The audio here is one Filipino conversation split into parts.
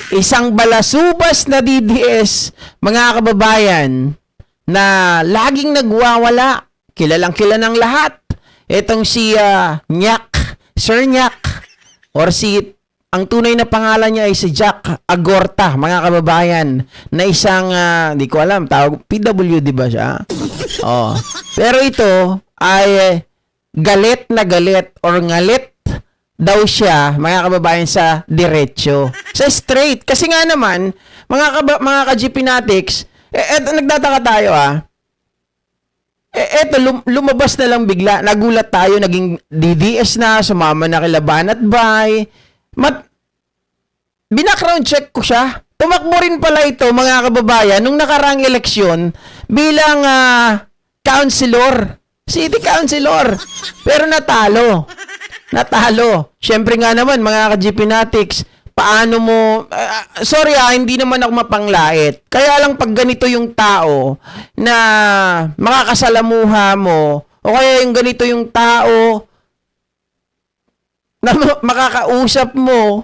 Isang balasubas na DDS, mga kababayan, na laging nagwawala. Kilalang kilalang lahat. Itong si Nyak, Sir Nyak, or ang tunay na pangalan niya ay si Jack Agorta, mga kababayan, na isang, di ko alam, tawag, PWD ba siya? Oh. Pero ito ay galit na galit or ngalit daw siya, mga kababayan, sa diretso. Sa straight. Kasi nga naman, mga ka-GPnatics, nagtataka tayo lumabas na lang bigla. Nagulat tayo, naging DDS na, sumama na kila Banat Bay. Binackground check ko siya. Tumakbo rin pala ito, mga kababayan, nung nakaraang eleksyon bilang councilor, city councilor. Pero natalo. Siyempre nga naman, mga ka-GPnatics, paano mo, sorry hindi naman ako mapanglait. Kaya lang pag ganito yung tao na makakasalamuha mo, o kaya yung ganito yung tao na makakausap mo,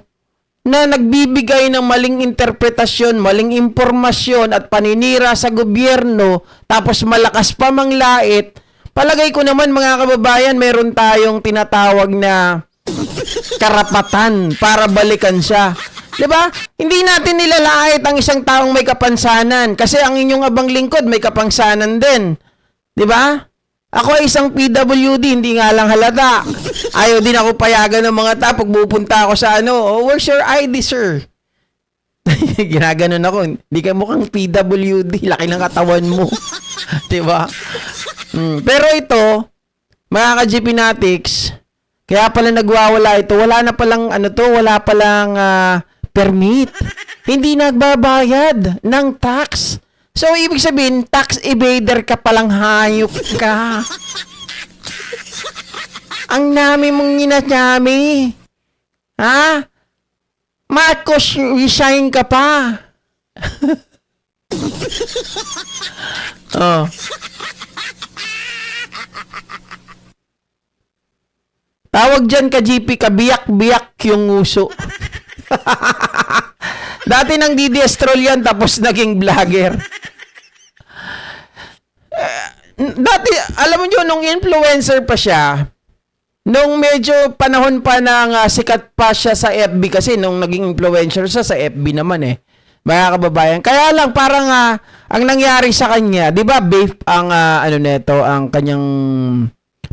na nagbibigay ng maling interpretasyon, maling impormasyon at paninira sa gobyerno, tapos malakas pa manglait, palagay ko naman, mga kababayan, meron tayong tinatawag na karapatan para balikan siya. 'Di ba? Hindi natin nilalait ang isang taong may kapansanan kasi ang inyong abang lingkod may kapansanan din. 'Di ba? Ako ay isang PWD, hindi nga lang halata. Ayaw din ako payagan ng mga tao pag pupunta ako sa where's your ID, sir? Ginaganon ako. Hindi ka mukhang PWD, laki ng katawan mo. 'Di ba? Pero ito, mga ka-GPnatics, kaya pala nagwawala ito. Wala na palang wala palang permit. Hindi nagbabayad ng tax. So, ibig sabihin, tax evader ka palang, hayop ka. Ang nami mong ginanyami. Ha? Marcos, resign ka pa. Oh. Tawag dyan ka GP, kabiyak-biyak yung nguso. Dati nang DDS troll yan, tapos naging vlogger. Dati, alam mo nyo, nung influencer pa siya, nung medyo panahon pa ng sikat pa siya sa FB, kasi nung naging influencer siya sa FB naman mga kababayan. Kaya lang, parang ang nangyari sa kanya, di ba, babe, ang ang kanyang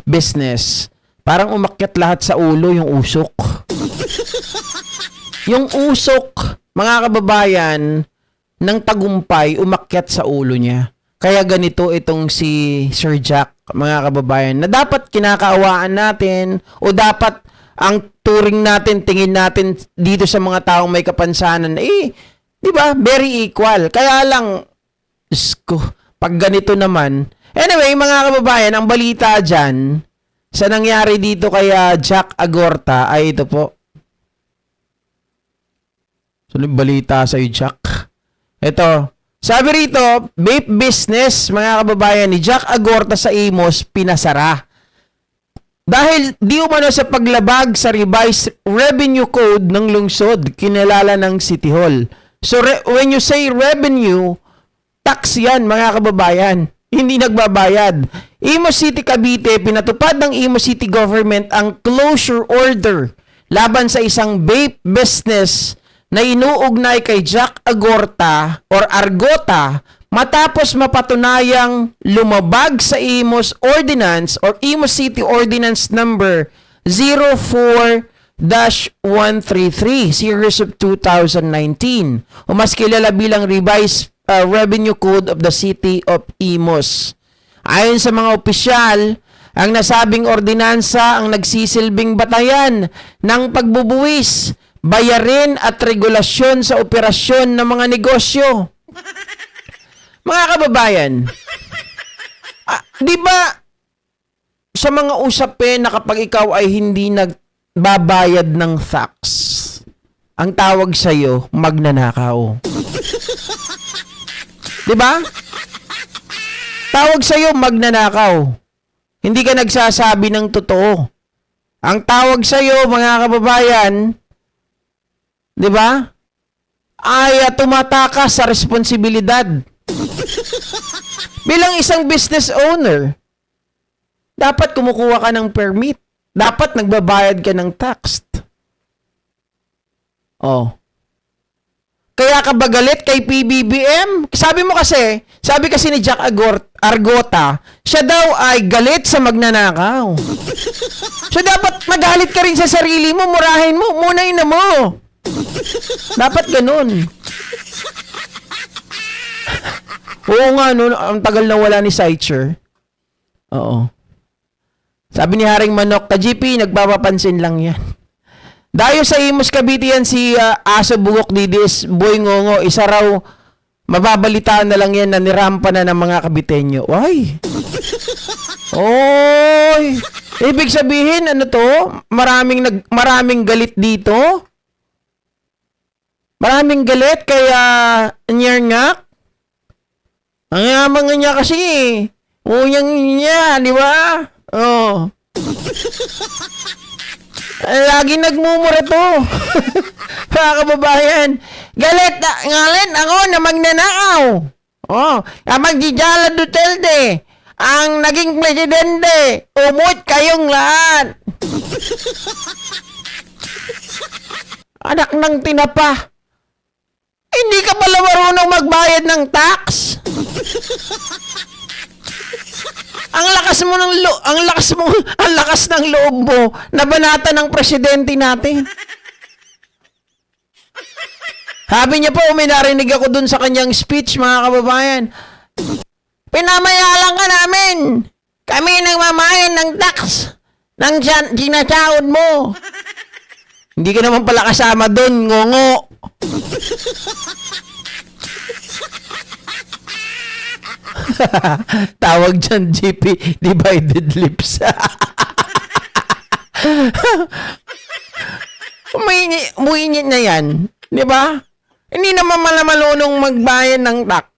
business, parang umakyat lahat sa ulo yung usok. Yung usok, mga kababayan, ng tagumpay, umakyat sa ulo niya. Kaya ganito itong si Sir Jack, mga kababayan, na dapat kinakaawaan natin o dapat ang turing natin, tingin natin dito sa mga taong may kapansanan, di ba, very equal. Kaya lang, pag ganito naman, anyway, mga kababayan, ang balita dyan, sa nangyari dito kay Jack Agorta, ay ito po. So, balita sa'yo, Jack. Ito. Sabi rito, vape business, mga kababayan, ni Jack Agorta sa Imus, pinasara. Dahil di umano sa paglabag sa revised revenue code ng lungsod, kinilala ng City Hall. So, when you say revenue, tax yan, mga kababayan. Hindi nagbabayad. Imus City, Cavite, pinatupad ng Imus City Government ang closure order laban sa isang vape business na inuugnay kay Jack Agorta or Argota matapos mapatunayang lumabag sa Imus Ordinance or Imus City Ordinance number 04-133 series of 2019 o mas kilala bilang revised revenue code of the city of Imus. Ayon sa mga opisyal, ang nasabing ordinansa ang nagsisilbing batayan ng pagbubuwis, bayarin at regulasyon sa operasyon ng mga negosyo. Mga kababayan, di ba sa mga usapin na kapag ikaw ay hindi nagbabayad ng tax, ang tawag sa'yo, magnanakaw. Di ba? Tawag sa'yo, magnanakaw. Hindi ka nagsasabi ng totoo. Ang tawag sa'yo, mga kababayan, di ba? ay tumatakas sa responsibilidad. Bilang isang business owner, dapat kumukuha ka ng permit. Dapat nagbabayad ka ng tax. Oh. Kaya ka ba galit kay PBBM? Sabi kasi ni Jack Argota, siya daw ay galit sa magnanakaw. So dapat magalit ka rin sa sarili mo, murahin mo, munahin na mo. Dapat ganun. Oo nga, no, ang tagal na wala ni Seicher. Oo. Sabi ni Haring Manok, ka-GP, nagpapapansin lang yan. Dayo sa Imus Cavite yan si Aso Bugok Didis, Boy Ngongo, isa raw, mababalitaan na lang yan na nirampa na ng mga Kabitenyo. Ay! Oy! Ibig sabihin, ano to? Maraming galit dito? Maraming galit kaya nyerngak? Ang yaman niya kasi uyang niya, di ba? Oh. Lagi nagmumura to. Mga kababayan. Galit ako na magnanakaw. Oh, magjijala Duterte. Ang naging presidente. Umut kayong lahat. Anak ng tinapa. Hindi ka pala marunong magbayad ng tax? Ang lakas ng loob mo na banata ng presidente natin. Sabi niya po, may narinig ako dun sa kanyang speech, mga kababayan. Pinamayalan ka namin. Kami nagmamayan ng tax ng sinasahod mo. Hindi ka naman pala kasama dun, ngongo. Tawag dyan, GP, divided lips. Umuinit na yan. Di ba? Hindi naman malunong magbayan ng tak.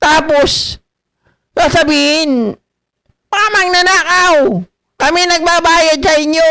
Tapos, sasabihin, pamang nanakaw. Kami nagbabayad sa inyo.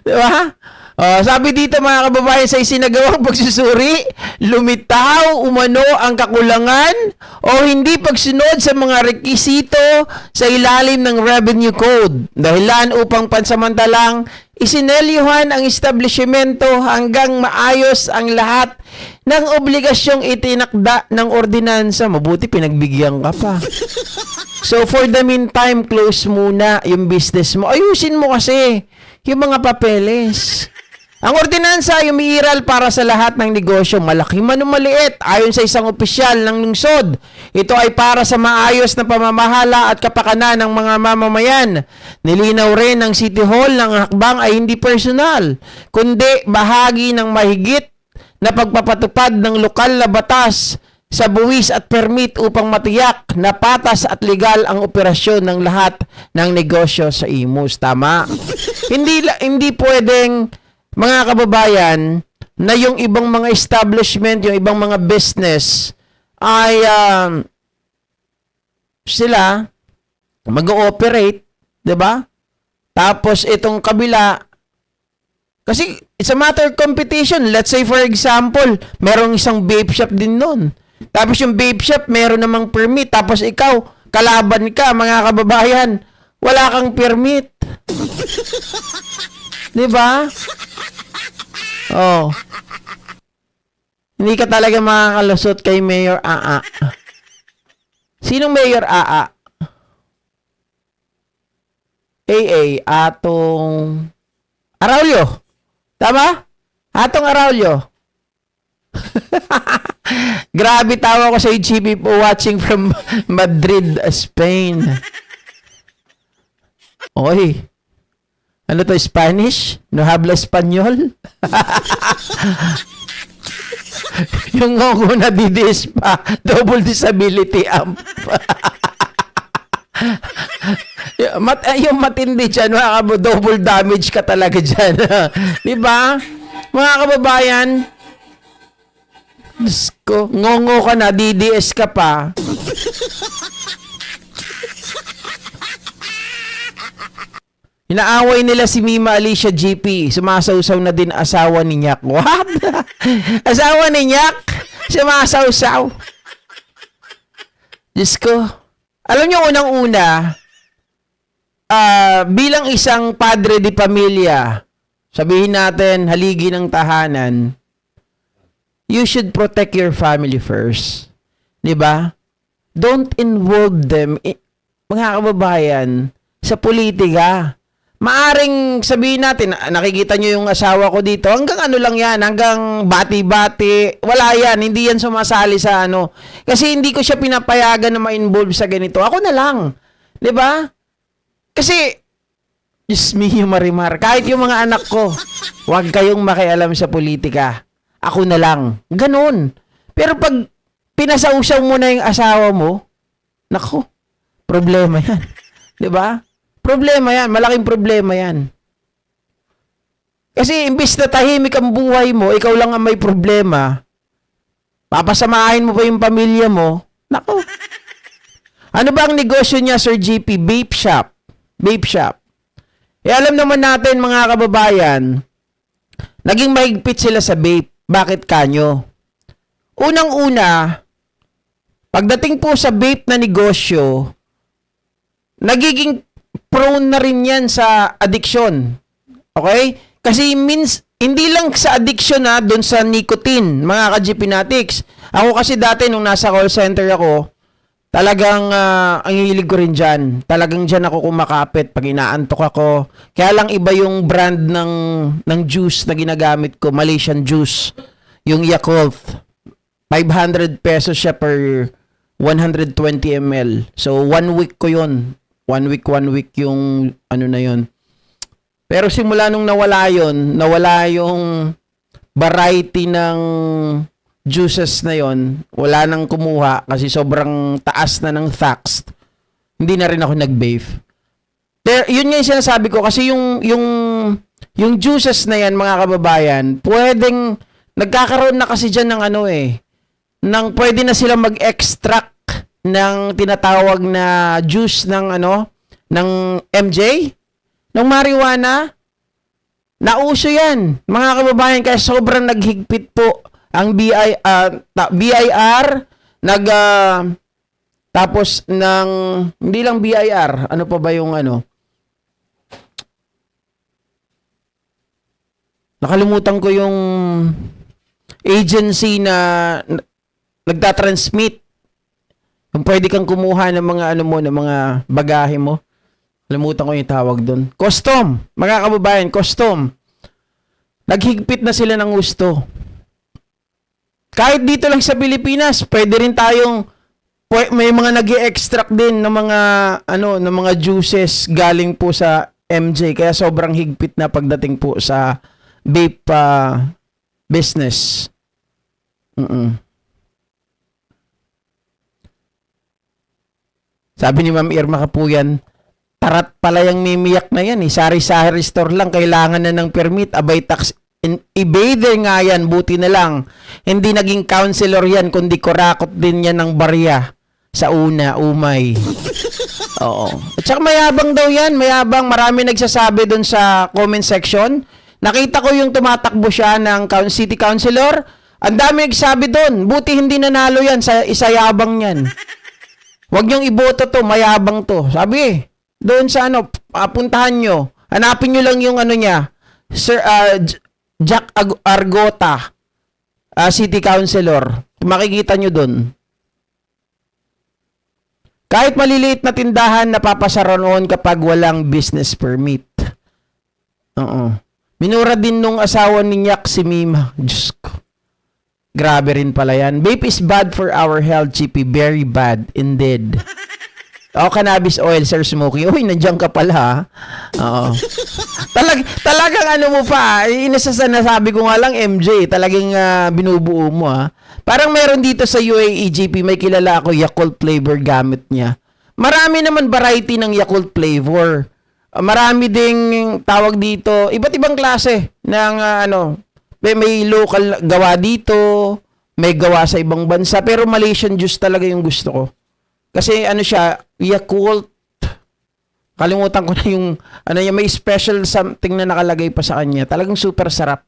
Di ba? Sabi dito mga kababayan, sa isinagawang pagsusuri, lumitaw umano ang kakulangan o hindi pagsunod sa mga rekisito sa ilalim ng Revenue Code. Dahilan upang pansamantalang isinelyuhan ang establishmento hanggang maayos ang lahat ng obligasyong itinakda ng ordinansa. Mabuti pinagbigyan ka pa. So for the meantime, close muna yung business mo. Ayusin mo kasi yung mga papeles. Ang ordinansa ay umiiral para sa lahat ng negosyo, malaki man o maliit, ayon sa isang opisyal ng lungsod. Ito ay para sa maayos na pamamahala at kapakanan ng mga mamamayan. Nilinaw rin ng City Hall ng hakbang ay hindi personal, kundi bahagi ng mahigit na pagpapatupad ng lokal na batas sa buwis at permit upang matiyak na patas at legal ang operasyon ng lahat ng negosyo sa Imus. Tama? Hindi pwedeng, mga kababayan, na yung ibang mga establishment, yung ibang mga business ay sila mag-ooperate, 'di ba? Tapos itong kabila, kasi it's a matter of competition. Let's say for example, merong isang vape shop din nun. Tapos yung vape shop meron namang permit, tapos ikaw kalaban ka, mga kababayan, wala kang permit. 'Di ba? Oh. Hindi ka talaga makakalusot kay Mayor Aa. Sinong Mayor Aa? Atong Araulio. Tama? Atong Araulio. Grabe, tawa ko sa HGP po watching from Madrid, Spain. Oy. Ano to, Spanish? No habla Espanyol? Yung ngongo na didis pa, double disability amp. Yung matindi dyan, double damage ka talaga dyan. Diba? Mga kababayan, Diyos ko, ngongo ka na, DDS ka pa. Inaaway nila si Mima Alicia GP. Sumasawsaw na din asawa ni Nyak. What? Asawa ni Nyak? Sumasawsaw. Diyos ko. Alam niyo, unang-una, bilang isang padre di pamilya, sabihin natin, haligi ng tahanan, you should protect your family first. Diba? Don't involve them, mga kababayan, sa politika. Maaring sabihin natin, nakikita nyo yung asawa ko dito, hanggang ano lang yan, hanggang bati-bati, wala yan, hindi yan sumasali sa ano. Kasi hindi ko siya pinapayagan na ma-involve sa ganito. Ako na lang. 'Di ba? Kasi, Diyos mio Marimar, kahit yung mga anak ko, huwag kayong makialam sa politika. Ako na lang. Ganon. Pero pag pinasausaw mo na yung asawa mo, nako, problema yan. 'Di ba? Problema yan. Malaking problema yan. Kasi imbis na tahimik ang buhay mo, ikaw lang ang may problema, papasamahin mo pa yung pamilya mo, nako. Ano ba ang negosyo niya, Sir GP? Vape shop. Vape shop. Eh, alam naman natin, mga kababayan, naging mahigpit sila sa vape. Bakit kanyo? Unang-una, pagdating po sa vape na negosyo, nagiging prone na rin yan sa addiction. Okay? Kasi hindi lang sa addiction doon sa nicotine, mga ka-GPnatics. Ako kasi dati nung nasa call center ako, talagang ang hilig ko rin dyan. Talagang dyan ako kumakapit pag inaantok ako. Kaya lang iba yung brand ng juice na ginagamit ko, Malaysian juice. Yung Yakult. 500 pesos siya per 120 ml. So, 1 week ko yun. 1 week yung ano na yun. Pero simula nung nawala yung variety ng juices na yon, wala nang kumuha kasi sobrang taas na ng tax. Hindi na rin ako nag-vape. Pero yun nga yung sinasabi ko kasi yung juices na yan, mga kababayan, pwedeng nagkakaroon na kasi diyan ng pwede na sila mag-extract ng tinatawag na juice ng ng MJ, ng marijuana. Nauso yan, mga kababayan, kaya sobrang naghigpit po ang BIR, tapos ng, hindi lang BIR, ano pa ba yung nakalimutan ko yung agency na nagtatransmit. Kung pwede kang kumuha ng mga ng mga bagahe mo. Kalimutan ko yung tawag doon. Custom. Mga kababayan, custom. Naghigpit na sila ng gusto. Kahit dito lang sa Pilipinas, pwede rin tayong may mga nag-i-extract din ng mga ng mga juices galing po sa MJ. Kaya sobrang higpit na pagdating po sa vape business. Sabi ni Ma'am Irma Kapuyan, tarat pala yung mimiyak na yan. Sari-sari store lang, kailangan na ng permit, abay tax. Evader nga yan, buti na lang. Hindi naging counselor yan, kundi kurakot din yan ng barya sa umay. Oo. At saka mayabang daw yan, mayabang. Marami nagsasabi doon sa comment section. Nakita ko yung tumatakbo siya ng city councilor. Ang dami nagsabi doon, buti hindi nanalo yan sa isayabang yan. Huwag niyong iboto to, mayabang to. Sabi, doon sa puntahan nyo. Hanapin nyo lang yung niya. Sir Jack Argota, City Councilor. Makikita nyo doon. Kahit maliliit na tindahan, napapasara noon kapag walang business permit. Oo. Minura din nung asawa ni Nyak si Mima. Diyos ko. Grabe rin pala yan. Vape is bad for our health, GP. Very bad, indeed. Cannabis oil, Sir Smokey. Uy, nandiyan ka pala, ha? Oo. Talagang mo pa. Nasabi ko nga lang, MJ. Talagang binubuo mo, ha? Parang meron dito sa UAE, GP. May kilala ako, Yakult flavor gamit niya. Marami naman variety ng Yakult flavor. Marami ding tawag dito. Iba't ibang klase ng may local gawa dito, may gawa sa ibang bansa, pero Malaysian juice talaga yung gusto ko. Kasi siya, Yakult Kalimutan ko na yung, ano yung may special something na nakalagay pa sa kanya. Talagang super sarap.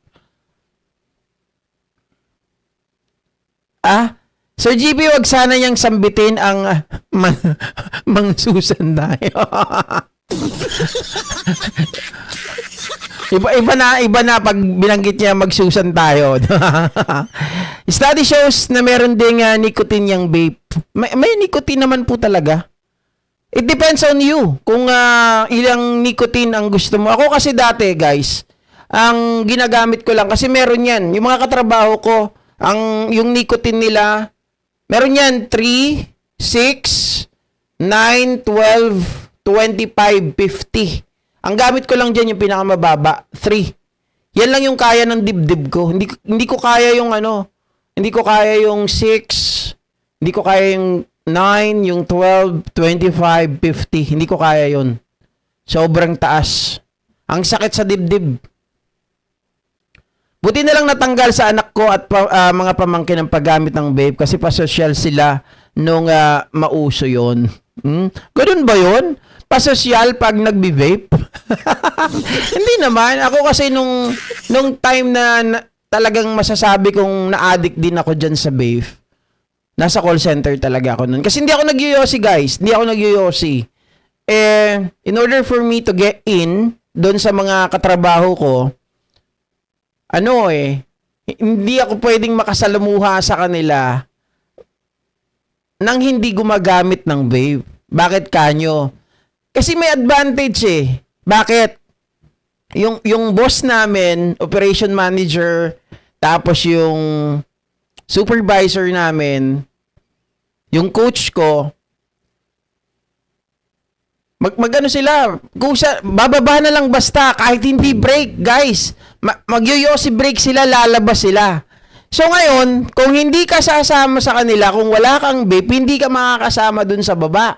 Sir GB, wag sana niyang sambitin ang Mang Susan tayo. Iba na pag binanggit niya magsusan tayo. Study shows na meron ding nicotine yung vape. May nicotine naman po talaga. It depends on you kung ilang nicotine ang gusto mo. Ako kasi dati, guys, ang ginagamit ko lang kasi meron yan. Yung mga katrabaho ko, yung nicotine nila, meron yan 3, 6, 9, 12, 25, 50. Ang gamit ko lang dyan yung pinakamababa, 3. Yan lang yung kaya ng dibdib ko. Hindi ko kaya yung hindi ko kaya yung 6, hindi ko kaya yung 9, yung 12, 25, 50. Hindi ko kaya yun. Sobrang taas. Ang sakit sa dibdib. Buti na lang natanggal sa anak ko at mga pamangkin ng paggamit ng vape kasi pasosyal sila nung mauso yon. Ganun ba yun? Pasosyal pag nagbi-vape? Hindi naman. Ako kasi nung time na talagang masasabi kong na-addict din ako dyan sa vape, nasa call center talaga ako nun. Kasi hindi ako nagyoyosi, guys. Hindi ako nagyoyosi. In order for me to get in doon sa mga katrabaho ko, hindi ako pwedeng makasalamuha sa kanila nang hindi gumagamit ng vape. Bakit kanyo? Kasi may advantage eh. Bakit? Yung boss namin, operation manager, tapos yung supervisor namin, yung coach ko, magano sila, bababa na lang basta, kahit hindi break, guys. Magyoyosi break sila, lalabas sila. So ngayon, kung hindi ka sasama sa kanila, kung wala kang vape, hindi ka makakasama dun sa baba.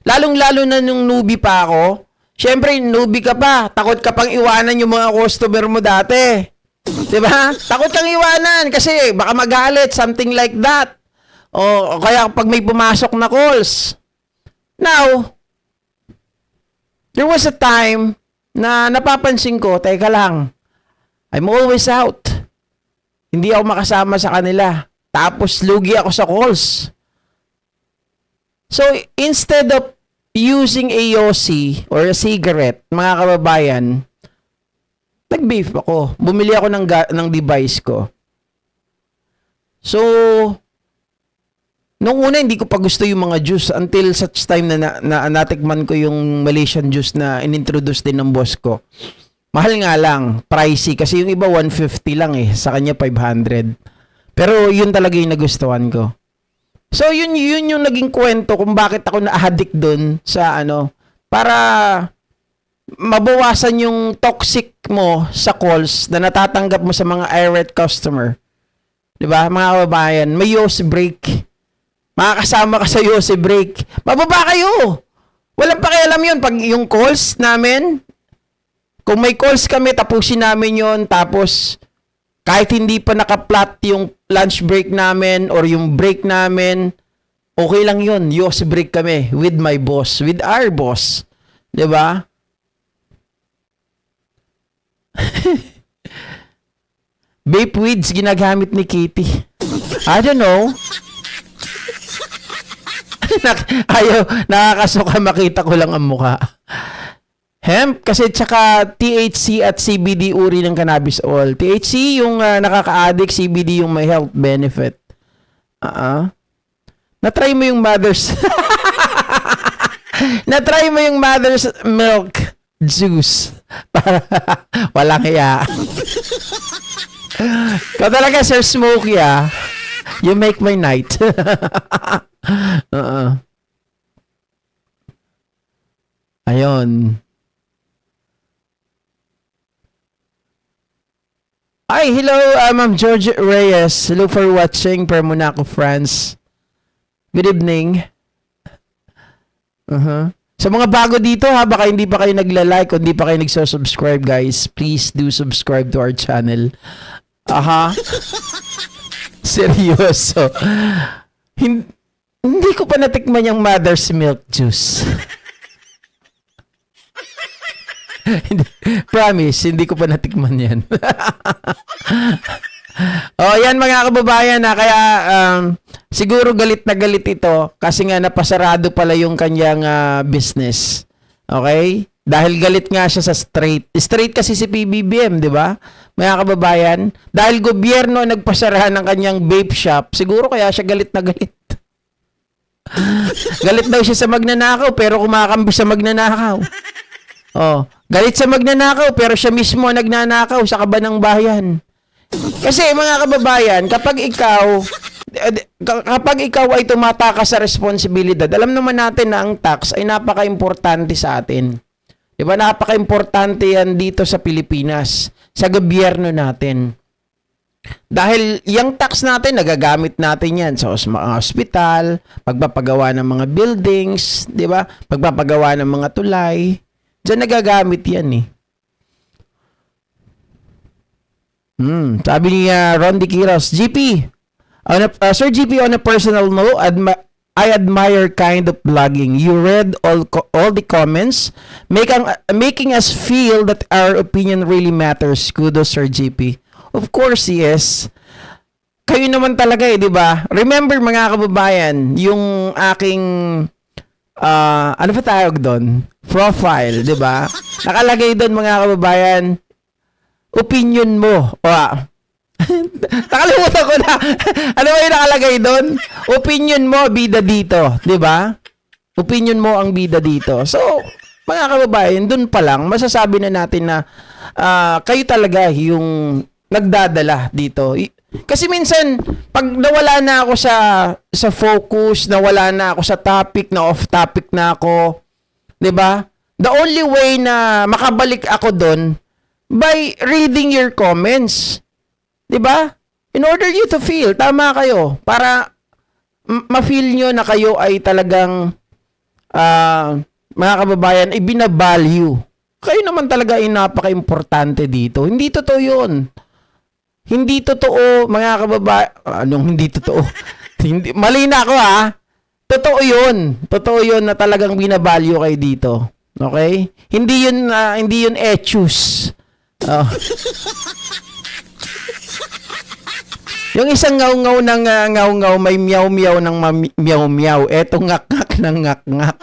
Lalong-lalo na nung newbie pa ako. Syempre, newbie ka pa, takot ka pang iwanan yung mga customer mo dati. 'Di ba? Takot kang iwanan kasi baka magalit, something like that. O kaya pag may pumasok na calls. Now, there was a time na napapansin ko, teka lang, I'm always out. Hindi ako makasama sa kanila. Tapos lugi ako sa calls. So, instead of using a Yossi or a cigarette, mga kababayan, nag-beef ako. Bumili ako ng device ko. So, nung una, hindi ko pa gusto yung mga juice until such time na natikman ko yung Malaysian juice na inintroduce din ng boss ko. Mahal nga lang, pricey. Kasi yung iba 150 lang eh. Sa kanya 500. Pero yun talaga yung nagustuhan ko. So yun yung naging kwento kung bakit ako na-addict dun sa para mabawasan yung toxic mo sa calls na natatanggap mo sa mga irate customer. 'Di ba? Mga kababayan, may Yossi break. Makakasama ka sa Yossi break. Bababa kayo. Walang pakialam yun pag yung calls namin. Kung may calls kami, tapusin namin yon. Tapos, kahit hindi pa naka-plot yung lunch break namin or yung break namin, okay lang yun. Yossi break kami with my boss, with our boss. 'Di ba? Vape weeds ginagamit ni Kitty. I don't know. Nakakasuka, makita ko lang ang mukha. Hemp, kasi tsaka THC at CBD uri ng cannabis oil. THC yung nakaka-addict, CBD yung may health benefit. Na-try mo yung mother's na-try mo yung mother's milk juice. Para walang hiya. Ikaw talaga, Sir Smokey, You make my night. Ayun. Hi, hello, Ma'am George Reyes. Hello for watching per Monaco, France. Good evening. Sa mga bago dito, baka hindi pa kayo nagla-like o hindi pa kayo nagsusubscribe, guys, please do subscribe to our channel. Seryoso. Hindi ko pa natikman yung mother's milk juice. Promise, hindi ko pa natikman yan. Oh, yan mga kababayan na kaya siguro galit na galit ito kasi nga napasarado pala yung kanyang business. Okay? Dahil galit nga siya sa straight. Straight kasi si PBBM, di ba? Mga kababayan, dahil gobyerno nagpasarahan ng kanyang vape shop, siguro kaya siya galit na galit. Galit daw siya sa magnanakaw pero kumakambi sa magnanakaw. Oh, galit sa magnanakaw pero siya mismo nagnanakaw sa kabanang bayan. Kasi mga kababayan, kapag ikaw ay tumatakas sa responsibilidad, alam naman natin na ang tax ay napaka-importante sa atin. Diba? Napaka-importante yan dito sa Pilipinas, sa gobyerno natin. Dahil yung tax natin, nagagamit natin yan sa hospital, pagpapagawa ng mga buildings, diba? Pagpapagawa ng mga tulay. Diyan nagagamit yan eh. Sabi ni Rondy Quiros, GP, Sir GP, on a personal note, I admire kind of blogging. You read all the comments, making us feel that our opinion really matters. Kudos, Sir GP. Of course, yes. Kayo naman talaga di ba? Remember mga kababayan, yung aking ano ba tawag doon? Profile, di ba? Nakalagay doon mga kababayan, opinion mo. Nakalimutan ko na. Ano ba yung nakalagay doon? Opinion mo, bida dito. Di ba? Opinion mo ang bida dito. So, mga kababayan, doon pa lang, masasabi na natin na kayo talaga yung nagdadala dito. Kasi minsan, pag nawala na ako sa focus, nawala na ako sa topic, na off topic na ako, di ba? The only way na makabalik ako doon, by reading your comments. 'Di ba? In order you to feel, tama kayo, para ma-feel nyo na kayo ay talagang mga kababayan, ibinavalue. Kayo naman talaga ay napaka-importante dito. Hindi totoo 'yun. Hindi totoo, mga kababayan. Anong hindi totoo? Mali na ako ha. Totoo 'yun. Totoo 'yun na talagang binavalue kayo dito. Okay? Hindi 'yun etus. Oh. Yung isang ngaw-ngaw ng ngaw-ngaw, may miyaw-miyaw ng miyaw-miyaw. Eto ngak-ngak ng ngak-ngak.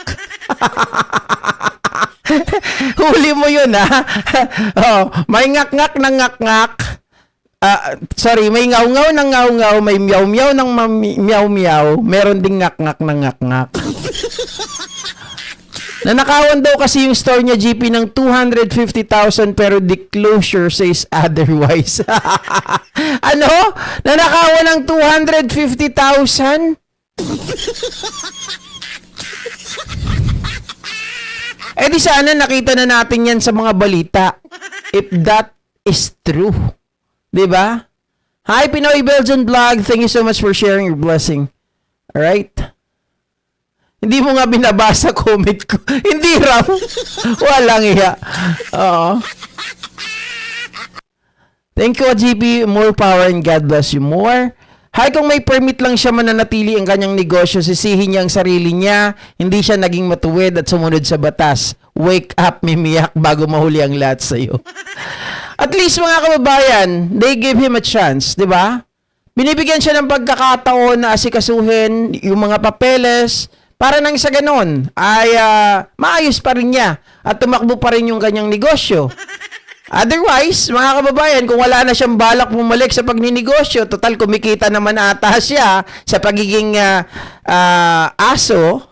Huli mo yun, ha? Oh, may ngak-ngak ng ngak-ngak. Sorry, may ngaw-ngaw ng ngaw-ngaw, may miyaw-miyaw ng miyaw-miyaw, meron ding ngak-ngak ng ngak-ngak. Nanakawan daw kasi yung store niya, GP, ng 250,000 pero the closure says otherwise. Ano? Nanakawan ng 250,000? Eh di sana nakita na natin yan sa mga balita. If that is true. Diba? Hi, Pinoy Belgian Vlog. Thank you so much for sharing your blessing. Alright? Hindi mo nga binabasa comment ko. Hindi raw. Walang iya. Oo. Thank you, GP. More power and God bless you more. Hay, kung may permit lang siya mananatili ang kanyang negosyo, sisihin niya ang sarili niya, hindi siya naging matuwid at sumunod sa batas. Wake up, mimiyak, bago mahuli ang lahat sa'yo. At least, mga kababayan, they give him a chance, di ba? Binibigyan siya ng pagkakataon na asikasuhin yung mga papeles, para nang sa ganon ay maayos pa rin niya at tumakbo pa rin yung kanyang negosyo. Otherwise, mga kababayan, kung wala na siyang balak bumalik sa pagninegosyo, total kumikita naman ata siya sa pagiging aso,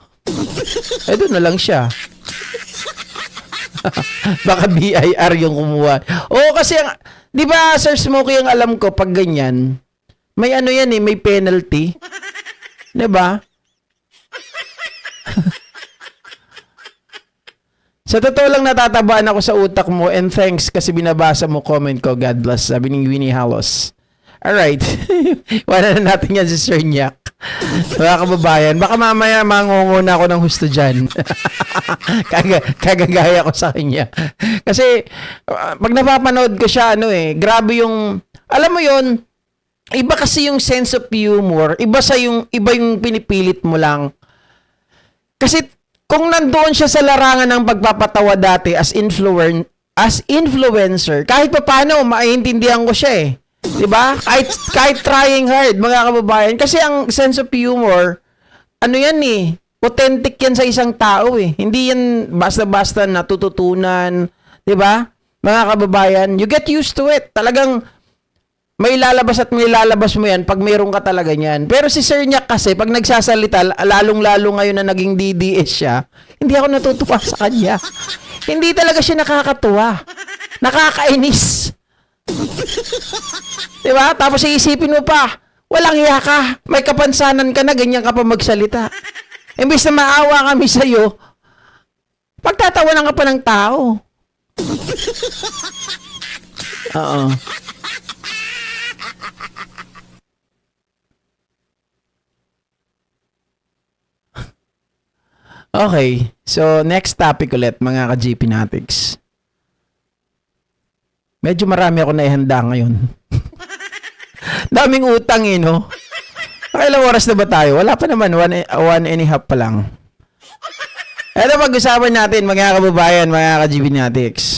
doon na lang siya. Baka BIR yung kumuha. Oo, kasi, di ba, Sir Smokey, ang alam ko, pag ganyan, may ano yan may penalty. Di ba? Sa totoo lang natatabaan ako sa utak mo and thanks kasi binabasa mo comment ko. God bless. Sabi ni Winnie Halos. Alright. Wala na natin yan si Sir Nyak. Mga kababayan, baka mamaya mangunguna ako ng husto dyan. Kagagaya ko sa kanya. Kasi pag napapanood ko siya, grabe yung, alam mo yun, iba kasi yung sense of humor, iba yung pinipilit mo lang. Kasi kung nandoon siya sa larangan ng pagpapatawa dati as as influencer, kahit pa paano, maintindihan ko siya eh. 'Di ba? Kahit trying hard, mga kababayan. Kasi ang sense of humor, ano yan eh, authentic yan sa isang tao eh. Hindi yan basta-basta natututunan. 'Di ba? Mga kababayan, you get used to it. Talagang may lalabas at may lalabas mo yan pag mayroon ka talaga niyan. Pero si Sir Nyak kasi, pag nagsasalita, lalong-lalo ngayon na naging DDS siya, hindi ako natutuwa sa kanya. Hindi talaga siya nakakatuwa. Nakakainis. Diba? Tapos iisipin mo pa, walang hiya ka. May kapansanan ka na, ganyan ka pa magsalita. Imbis na maawa kami sa'yo, pagtatawanan ka pa ng tao. Oo. Okay. So, next topic ulit, mga ka-GP Natics. Medyo marami ako naihanda ngayon. Daming utang eh, no? Ilang oras na ba tayo? Wala pa naman, one and a half pa lang. Ito pag-usapan natin, mga kababayan, mga ka-GP Natics.